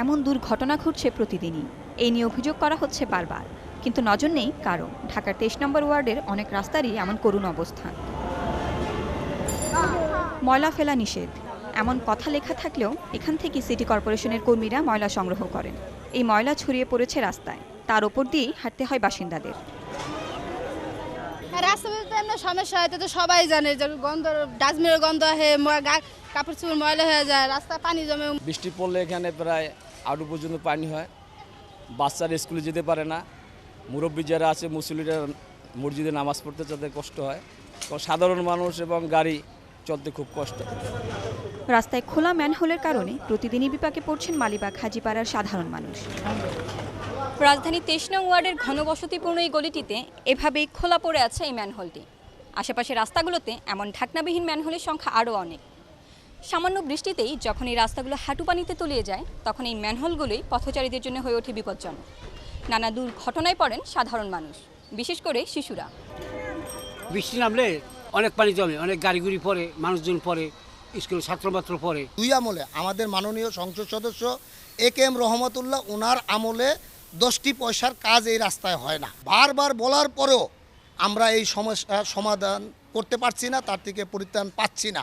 এমন দুর্ঘটনা ঘটছে প্রতিদিনই। এই নিয়ে অভিযোগ করা হচ্ছে বারবার, কিন্তু নজর নেই কারো। ঢাকার ২৩ নম্বর ওয়ার্ডের অনেক রাস্তারই এমন করুণ অবস্থা। ময়লা ফেলা নিষেধ এমন কথা লেখা থাকলেও এখান থেকে সিটি কর্পোরেশনের কর্মীরা ময়লা সংগ্রহ করেন। এই ময়লা ছড়িয়ে পড়েছে রাস্তায়, তার ওপর দিয়েই হাঁটতে হয় বাসিন্দাদের। রাস্তায় তো এমন সমস্যা হয়, তো সবাই জানে যে গন্ধ, ডাস্টবিনের গন্ধ হয়, কাপড় চোপড় ময়লা হয়ে যায়, রাস্তায় পানি জমে। বৃষ্টি পড়লে এখানে প্রায় আড়ু পর্যন্ত পানি হয়। বাচ্চারা স্কুলে যেতে পারে না, মুরব্বী যারা আছে মুসল্লিরা মসজিদে নামাজ পড়তে তাদের কষ্ট হয়। সাধারণ মানুষ এবং গাড়ি চলতে খুব কষ্ট। রাস্তায় খোলা ম্যানহোলের কারণে প্রতিদিনই বিপাকে পড়ছেন মালিবাগ হাজীপাড়ার সাধারণ মানুষ। রাজধানী ২৩ নং ওয়ার্ডের ঘনবসতিপূর্ণ এই গলিটিতে এভাবেই খোলা পড়ে আছে এই ম্যানহোলটি। আশেপাশের রাস্তাগুলোতে এমন ঢাকনাবিহীন ম্যানহোলের সংখ্যা আরও অনেক। সামান্য বৃষ্টিতেই যখন এই রাস্তাগুলো হাঁটু পানিতে তলিয়ে যায়, তখন এই ম্যানহোলগুলোই পথচারীদের জন্য হয়ে ওঠে বিপজ্জনক। নানা দুর্ঘটনায় পড়েন সাধারণ মানুষ, বিশেষ করে শিশুরা। বৃষ্টি নামলে অনেক পানি জমে, অনেক গাড়িগুড়ি পড়ে, মানুষজন পড়ে, স্কুল ছাত্রমাত্র পড়ে। দুই আমলে আমাদের মাননীয় সংসদ সদস্য AK রহমতুল্লাহ ওনার আমলে 10টি পয়সার কাজ এই রাস্তায় হয় না। বারবার বলার পরেও আমরা এই সমস্যার সমাধান করতে পারছি না, তার থেকে পরিত্রাণ পাচ্ছি না।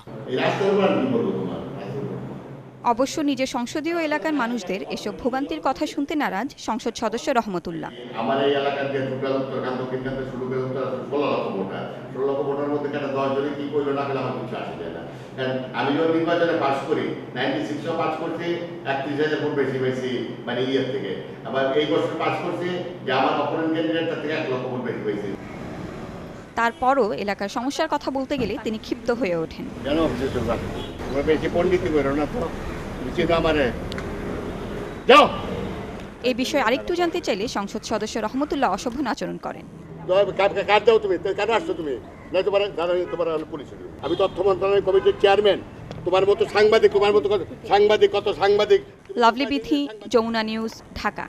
অবশ্য নিজের সংসদীয় এলাকার মানুষদের এসব ভোগান্তির কথা শুনতে নারাজ সংসদ সদস্য রহমতুল্লাহ। আমার এই এলাকার যে দক্ষিণ শুরু করে 16 লক্ষ ভোটার, 16 লক্ষ ভোটার মধ্যে কেন 10 জনে কি করলো না করলে আমার কিছু আসে যায় না। কারণ আমি যখন নির্বাচনে পাস করি 96-ও পাস করছি, 31,000 ভোট বেশি পেয়েছি, মানে ইয়ের থেকে। আবার এই বছর পাস করছি যে আমার অপোনেন্ট ক্যান্ডিডেট তার থেকে 1 লক্ষ ভোট বেশি পেয়েছি। তারপরও এলাকার সমস্যার কথা বলতে গেলে তিনি ক্ষিপ্ত হয়ে ওঠেন। কেন তোমরা বেশি পণ্ডিতি করো না তো, আমারে যাও। এই বিষয়ে আরেকটু জানতে চাইলে সংসদ সদস্য রহমতুল্লাহ অশোভন আচরণ করেন। কার দাও তুমি, কেন আসছো তুমি? না তোমার পুলিশ। আমি তথ্য মন্ত্রণালয় কমিটির চেয়ারম্যান। তোমার মতো সাংবাদিক কত সাংবাদিক। লাভলি বিথি, যমুনা নিউজ, ঢাকা।